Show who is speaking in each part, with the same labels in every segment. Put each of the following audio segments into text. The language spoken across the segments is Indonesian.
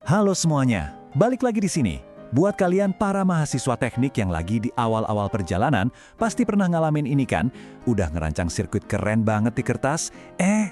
Speaker 1: Halo semuanya, balik lagi di sini. Buat kalian para mahasiswa teknik yang lagi di awal-awal perjalanan, pasti pernah ngalamin ini kan? Udah ngerancang sirkuit keren banget di kertas,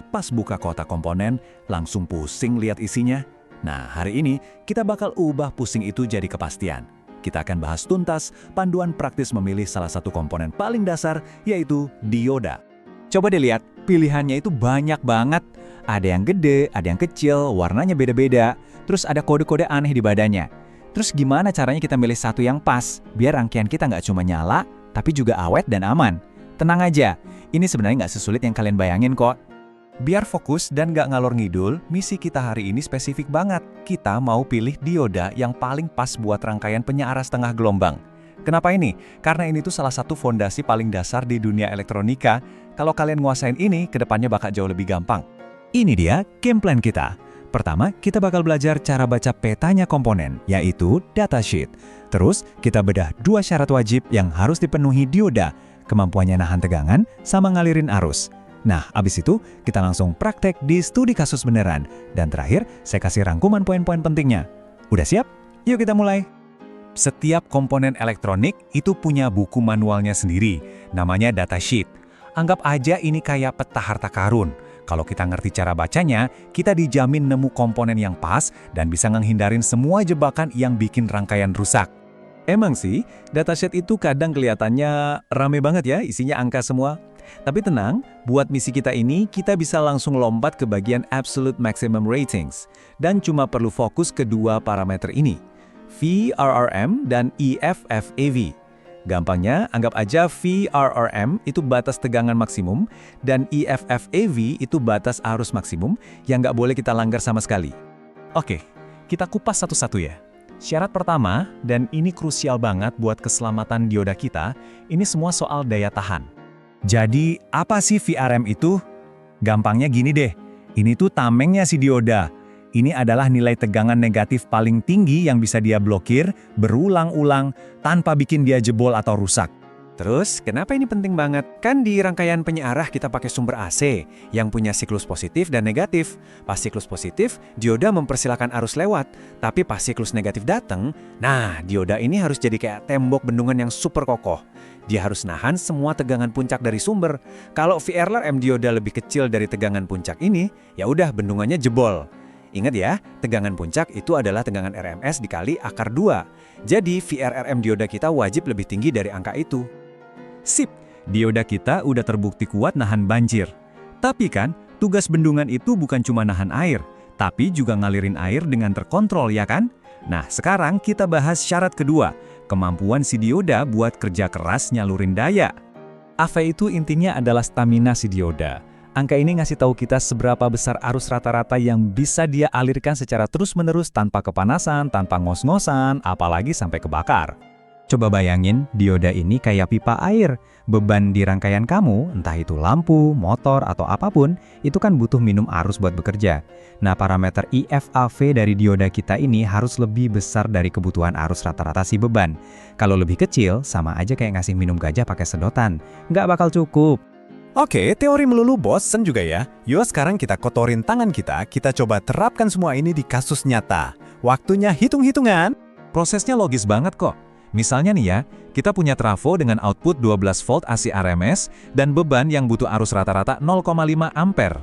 Speaker 1: pas buka kotak komponen, langsung pusing lihat isinya. Nah, hari ini kita bakal ubah pusing itu jadi kepastian. Kita akan bahas tuntas panduan praktis memilih salah satu komponen paling dasar, yaitu dioda.
Speaker 2: Coba deh lihat, pilihannya itu banyak banget. Ada yang gede, ada yang kecil, warnanya beda-beda, terus ada kode-kode aneh di badannya. Terus gimana caranya kita milih satu yang pas, biar rangkaian kita nggak cuma nyala, tapi juga awet dan aman? Tenang aja, ini sebenarnya nggak sesulit yang kalian bayangin kok.
Speaker 1: Biar fokus dan nggak ngalor ngidul, misi kita hari ini spesifik banget. Kita mau pilih dioda yang paling pas buat rangkaian penyeara setengah gelombang. Kenapa ini? Karena ini tuh salah satu fondasi paling dasar di dunia elektronika. Kalau kalian nguasain ini, kedepannya bakal jauh lebih gampang. Ini dia game plan kita. Pertama, kita bakal belajar cara baca petanya komponen, yaitu datasheet. Terus, kita bedah dua syarat wajib yang harus dipenuhi dioda, kemampuannya nahan tegangan sama ngalirin arus. Nah, abis itu, kita langsung praktek di studi kasus beneran. Dan terakhir, saya kasih rangkuman poin-poin pentingnya. Udah siap? Yuk kita mulai! Setiap komponen elektronik itu punya buku manualnya sendiri, namanya datasheet. Anggap aja ini kayak peta harta karun. Kalau kita ngerti cara bacanya, kita dijamin nemu komponen yang pas dan bisa nghindarin semua jebakan yang bikin rangkaian rusak. Emang sih, datasheet itu kadang kelihatannya rame banget ya, isinya angka semua. Tapi tenang, buat misi kita ini, kita bisa langsung lompat ke bagian Absolute Maximum Ratings. Dan cuma perlu fokus ke dua parameter ini, VRRM dan EFFAV. Gampangnya, anggap aja VRRM itu batas tegangan maksimum dan EFFAV itu batas arus maksimum yang nggak boleh kita langgar sama sekali. Oke, kita kupas satu-satu ya. Syarat pertama, dan ini krusial banget buat keselamatan dioda kita, ini semua soal daya tahan. Jadi, apa sih VRM itu? Gampangnya gini deh, ini tuh tamengnya si dioda. Ini adalah nilai tegangan negatif paling tinggi yang bisa dia blokir berulang-ulang tanpa bikin dia jebol atau rusak. Terus, kenapa ini penting banget? Kan di rangkaian penyearah kita pakai sumber AC yang punya siklus positif dan negatif. Pas siklus positif, dioda mempersilahkan arus lewat. Tapi pas siklus negatif datang, nah dioda ini harus jadi kayak tembok bendungan yang super kokoh. Dia harus nahan semua tegangan puncak dari sumber. Kalau VRRM dioda lebih kecil dari tegangan puncak ini, ya udah bendungannya jebol. Ingat ya, tegangan puncak itu adalah tegangan RMS dikali akar 2. Jadi VRRM dioda kita wajib lebih tinggi dari angka itu. Sip, dioda kita udah terbukti kuat nahan banjir. Tapi kan, tugas bendungan itu bukan cuma nahan air, tapi juga ngalirin air dengan terkontrol ya kan? Nah, sekarang kita bahas syarat kedua, kemampuan si dioda buat kerja keras nyalurin daya. AV itu intinya adalah stamina si dioda. Angka ini ngasih tahu kita seberapa besar arus rata-rata yang bisa dia alirkan secara terus-menerus tanpa kepanasan, tanpa ngos-ngosan, apalagi sampai kebakar. Coba bayangin, dioda ini kayak pipa air. Beban di rangkaian kamu, entah itu lampu, motor, atau apapun, itu kan butuh minum arus buat bekerja. Nah, parameter EFAV dari dioda kita ini harus lebih besar dari kebutuhan arus rata-rata si beban. Kalau lebih kecil, sama aja kayak ngasih minum gajah pakai sedotan. Nggak bakal cukup.
Speaker 3: Oke, teori melulu bosen juga ya. Yuk sekarang kita kotorin tangan kita coba terapkan semua ini di kasus nyata. Waktunya hitung-hitungan.
Speaker 1: Prosesnya logis banget kok. Misalnya nih ya, kita punya trafo dengan output 12 volt AC RMS dan beban yang butuh arus rata-rata 0,5 ampere.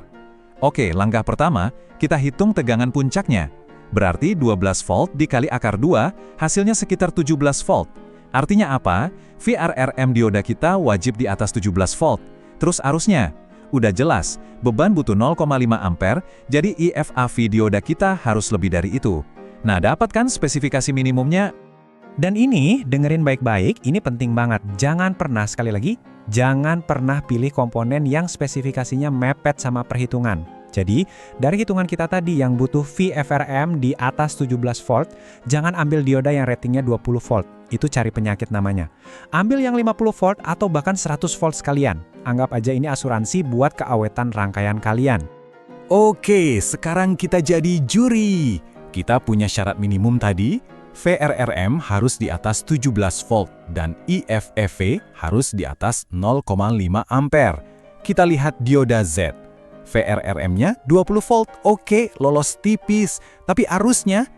Speaker 1: Oke, langkah pertama, kita hitung tegangan puncaknya. Berarti 12 volt dikali akar 2, hasilnya sekitar 17 volt. Artinya apa? VRRM dioda kita wajib di atas 17 volt. Terus arusnya? Udah jelas, beban butuh 0,5 ampere, jadi EFAV dioda kita harus lebih dari itu. Nah, dapat kan spesifikasi minimumnya?
Speaker 2: Dan ini, dengerin baik-baik, ini penting banget. Jangan pernah, sekali lagi, jangan pernah pilih komponen yang spesifikasinya mepet sama perhitungan. Jadi, dari hitungan kita tadi yang butuh VFRM di atas 17 volt, jangan ambil dioda yang ratingnya 20 volt. Itu cari penyakit namanya. Ambil yang 50 volt atau bahkan 100 volt sekalian. Anggap aja ini asuransi buat keawetan rangkaian kalian.
Speaker 1: Oke, sekarang kita jadi juri. Kita punya syarat minimum tadi, VRRM harus di atas 17 volt dan EFEV harus di atas 0,5 ampere. Kita lihat dioda Z. VRRM-nya 20 volt, oke, lolos tipis. Tapi arusnya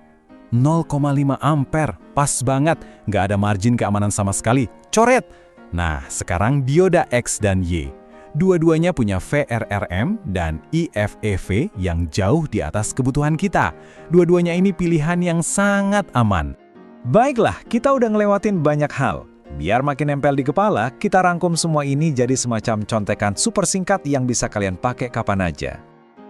Speaker 3: 0,5 ampere, pas banget, nggak ada margin keamanan sama sekali, coret. Nah, sekarang dioda X dan Y. Dua-duanya punya VRRM dan IFEV yang jauh di atas kebutuhan kita. Dua-duanya ini pilihan yang sangat aman.
Speaker 2: Baiklah, kita udah ngelewatin banyak hal. Biar makin nempel di kepala, kita rangkum semua ini jadi semacam contekan super singkat yang bisa kalian pakai kapan aja.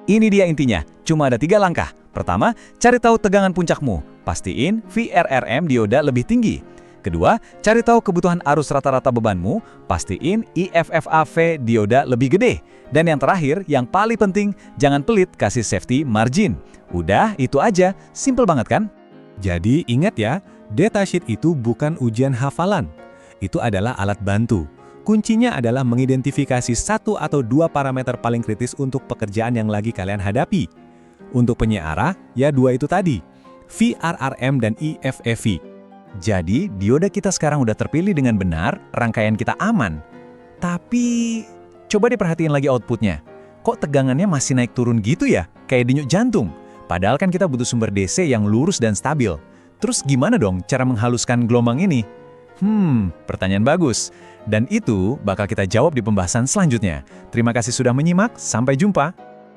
Speaker 1: Ini dia intinya, cuma ada 3 langkah. Pertama, cari tahu tegangan puncakmu. Pastiin VRRM dioda lebih tinggi. Kedua, cari tahu kebutuhan arus rata-rata bebanmu. Pastiin IFFAV dioda lebih gede. Dan yang terakhir, yang paling penting, jangan pelit kasih safety margin. Udah, itu aja. Simple banget kan?
Speaker 3: Jadi ingat ya, datasheet itu bukan ujian hafalan. Itu adalah alat bantu. Kuncinya adalah mengidentifikasi 1 atau 2 parameter paling kritis untuk pekerjaan yang lagi kalian hadapi. Untuk penyiarah, ya 2 itu tadi, VRRM dan IFEV.
Speaker 1: Jadi, dioda kita sekarang udah terpilih dengan benar, rangkaian kita aman. Tapi, coba diperhatiin lagi outputnya. Kok tegangannya masih naik turun gitu ya? Kayak denyut jantung. Padahal kan kita butuh sumber DC yang lurus dan stabil. Terus gimana dong cara menghaluskan gelombang ini? Pertanyaan bagus. Dan itu bakal kita jawab di pembahasan selanjutnya. Terima kasih sudah menyimak, sampai jumpa.